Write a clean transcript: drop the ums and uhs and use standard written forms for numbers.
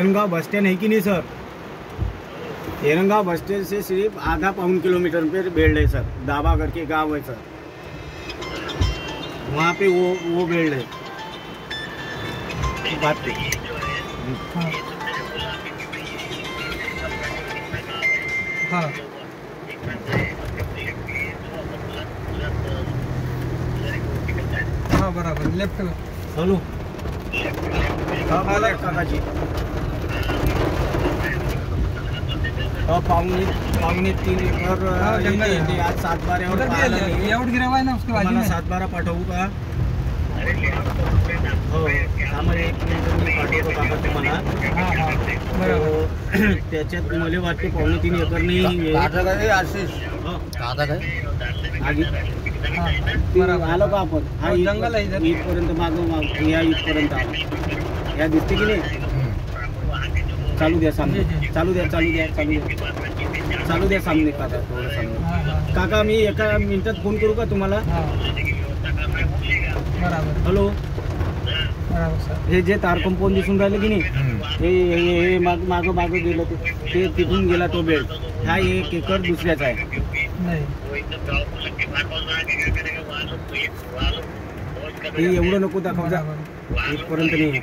एरंगांव bus stand है कि नहीं सर? एरंगांव बस स्टैंड से सिर्फ आधा पौन किलोमीटर पे बेल्ड है सर। दावा करके गांव है सर, वहाँ पे वो बेल्ड है। बात पे हाँ हाँ बराबर लेफ्ट में। हेलो काकाजी पावणे 3 एकर जंगल है। आज 7-12 उधर भी लेआउट गिरा हुआ है ना, उसके बाजू में 7-12 पाठवू का? हो आम्हाला 1 मिनिट मी पाठवतो काका तुम्हाला। हाँ हाँ बराबर। त्याच्यात मला वाटते पावणे 3 एकर नाही आता काय आशिष आता काय आधी हाँ बराबर आलो का आपण? हा हो, जंगल आहे इधर। इथपर्यंत मागं या इथपर्यंत आलो। या दिसते की नाही? चालू द्या सामने, चालू द्या सामने काका, थोडं सामने। हाँ हाँ काका मी एका मिनिटात फोन करू का तुम्हाला? हाँ बराबर हॅलो बराबर सर। हे जे तार कंपाऊंड दिसून राहिले की नाही, हे मागं गेलं ते तिथून गेला तो बेल्ट। हा 1 एकर दुसऱ्याचा आहे। नहीं हे एवढं नको दाखव जा, बराबर इथपर्यंत नाही आहे।